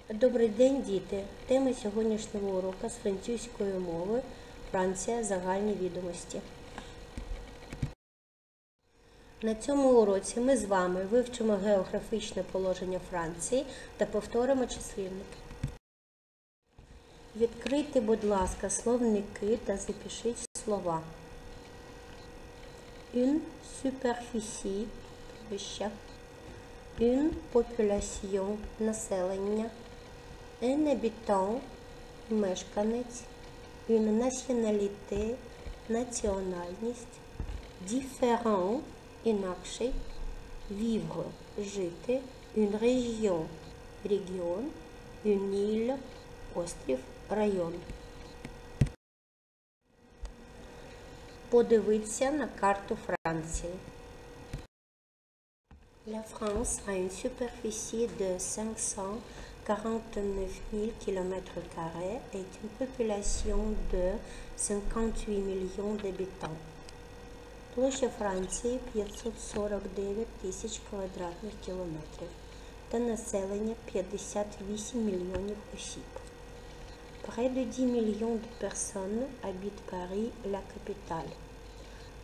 Добрий день, діти! Тема сьогоднішнього уроку з французької мови «Франція. Загальні відомості». На цьому уроці ми з вами вивчимо географічне положення Франції та повторимо числівники. Відкрийте, будь ласка, словники та запишіть слова. Une superficie – площа. Une population – населення. Un habitant – мешканець. Une nationalité – національність. Différent – інакший. Vivre – жити. Une région – регіон. Une île – острів, район. Подивіться на карту Франції. La France a une superficie de 549 000 km² et une population de 58 millions d'habitants. Площа Франції 549 тисяч квадратних кілометрів та населення 58 мільйонів осіб. Près de 10 millions de personnes habitent Paris, la capitale.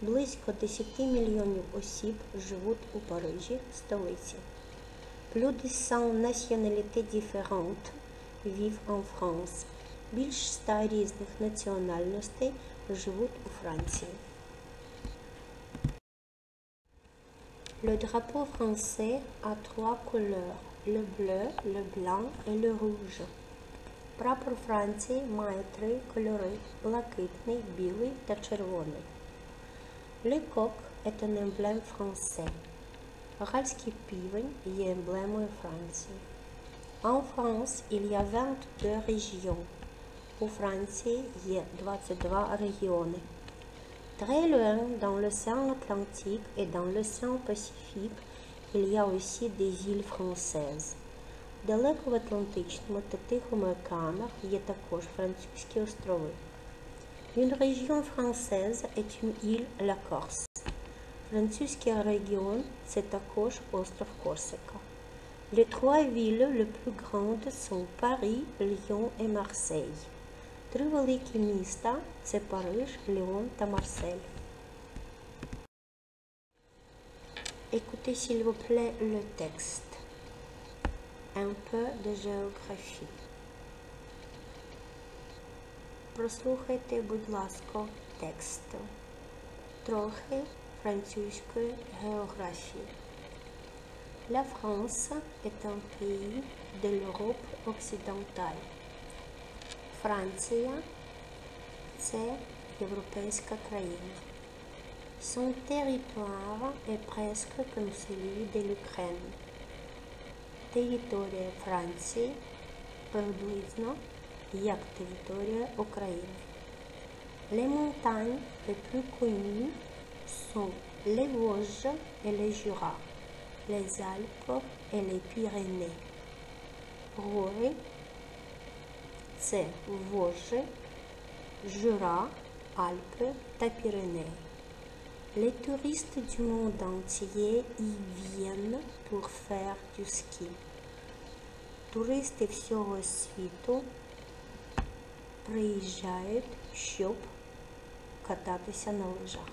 Близько 10 мільйонів осіб живуть у Парижі, столиці. Plus de 100 nationalités différentes vivent en France. Більш 100 різних національностей живуть у Франції. Le drapeau français a trois couleurs, le bleu, le blanc et le rouge. Прапор Франції має три кольори – блакитний, білий та червоний. Le coq est un emblème français. Гальський півень є емблемою Франції. En France, il y a 22 régions. У Франції є 22 регіони. Très loin dans l'océan Atlantique et dans l'océan Pacifique, il y a aussi des îles françaises. Далеко в Атлантичному та Тихому океанах є також французькі острови. Une région française est une île, la Corse. Французький регіон – це також остров Корсика. Les trois villes les plus grandes sont Paris, Lyon et Marseille. Три великі міста – це Париж, Ліон та Марсель. Écoutez s'il vous plaît le texte. Un peu de géographie. Прослухайте, будь ласка, текст. Трохи французької географії. La France est un pays de l'Europe occidentale. Франція – це європейська країна. Son territoire est presque comme celui de l'Ukraine. Територія Франції приблизно як територія України. Les montagnes les plus connues sont les Vosges et les Jura, les Alpes et les Pyrénées. Гори – це Вожжі, Жура, Альпи та Піренеї. Les touristes du monde entier y viennent pour faire du ski. Туристи всього світу приїжджають, щоб кататися на лижах.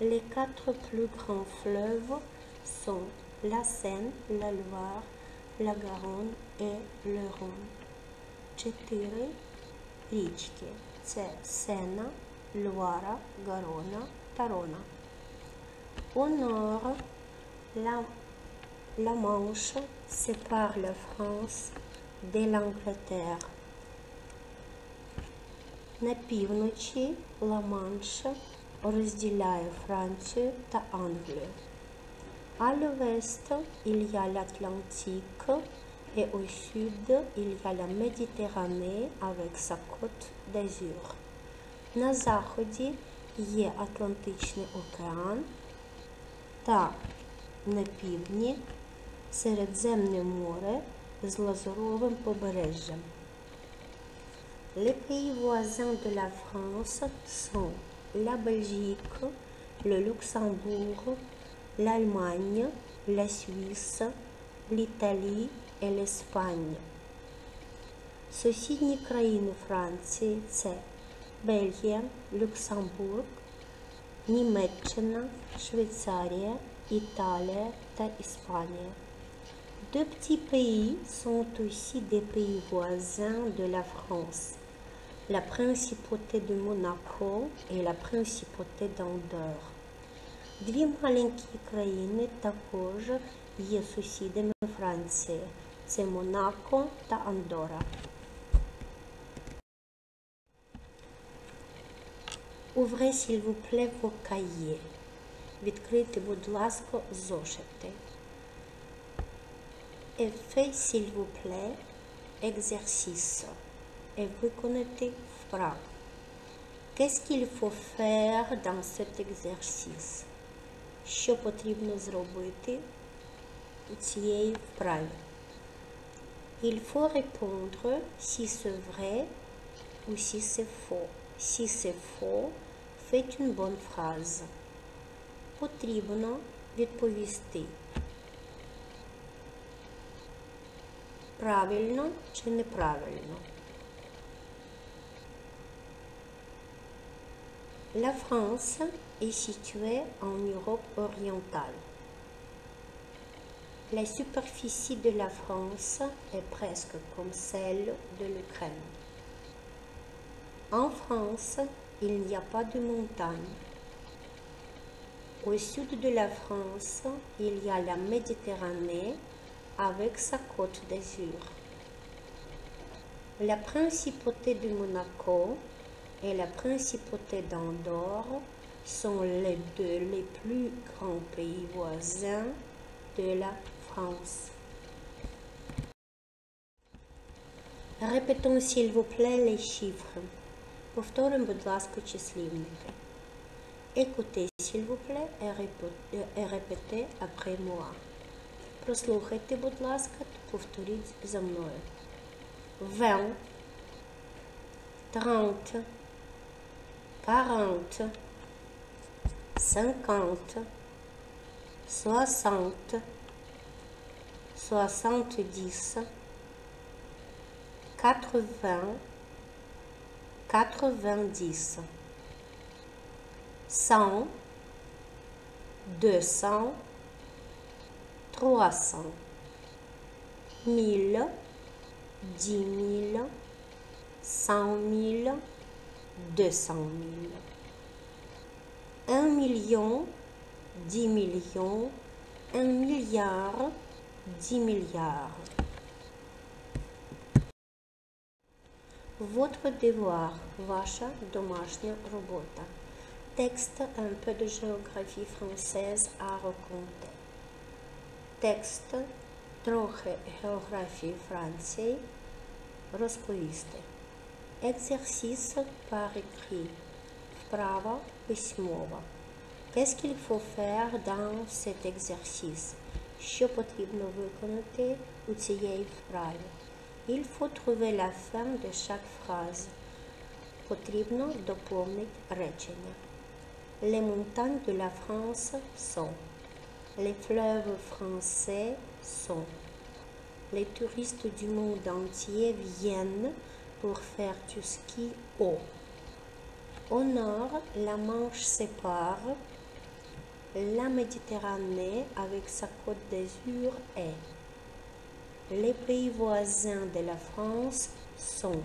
Les quatre plus grands fleuves sont la Seine, la Loire, la Garonne et le Rhône. Чотири річки – це Сена, Луара, Гарона та Рона. Au nord, la Manche sépare la France de l'Angleterre. На півночі Ла-Манш розділяє Францію та Англію. À l'ouest, il y a l'Atlantique et au sud, il y a la Méditerranée avec sa côte d'Azur. На заході є Атлантичний океан та на півдні Середземне море з лазуровим побережжям. Les pays voisins de la France sont la Belgique, le Luxembourg, l'Allemagne, la Suisse, l'Italie et l'Espagne. Сусідні країни Франції – це Бельгія, Люксембург, Німеччина, Швейцария, Italie et Espagne. Deux petits pays sont aussi des pays voisins de la France, la principauté de Monaco et la principauté d'Andorre. Дві маленькі країни також є сусідами Франції. Це Монако та Андорра. Ouvrez s'il vous plaît vos cahiers. Відкрийте, будь ласка, зошити. Et faites s'il vous plaît exercice. Et виконайте вправу. Qu'est-ce qu'il faut faire dans cet exercice? Що потрібно зробити у цієї вправі? Il faut répondre si c'est vrai ou si c'est faux. Si c'est faux, faites une bonne phrase. Потрібно відповісти. Правильно чи неправильно? La France est située en Europe orientale. La superficie de la France est presque comme celle de l'Ukraine. En France, il n'y a pas de montagne. Au sud de la France, il y a la Méditerranée avec sa côte d'Azur. La principauté de Monaco et la principauté d'Andorre sont les deux les plus grands pays voisins de la France. Répétons s'il vous plaît les chiffres. Повторимо, будь ласка, числівники. Écoutez s'il vous plaît et répétez après moi. Прослухайте, будь ласка, та повторіть за мною. 20, 30, 40, 50, 60, 70, 80, 90, 100, 200, 300, 1000, 10 000, 100 000, 200 000. 1 million, 10 millions, 1 milliard, 10 milliards. Votre devoir, ваша домашня робота. Texte, un peu de géographie française à raconter. Texte, трохи географії Франції, розповісти. Exercice par écrit, вправа письмова. Qu'est-ce qu'il faut faire dans cet exercice? Що потрібно виконати у цієї вправі? Il faut trouver la fin de chaque phrase. Потрібно доповнити речення. Les montagnes de la France sont. Les fleuves français sont. Les touristes du monde entier viennent pour faire du ski haut. Au nord, la Manche sépare la Méditerranée avec sa côte d'Azur est. Les pays voisins de la France sont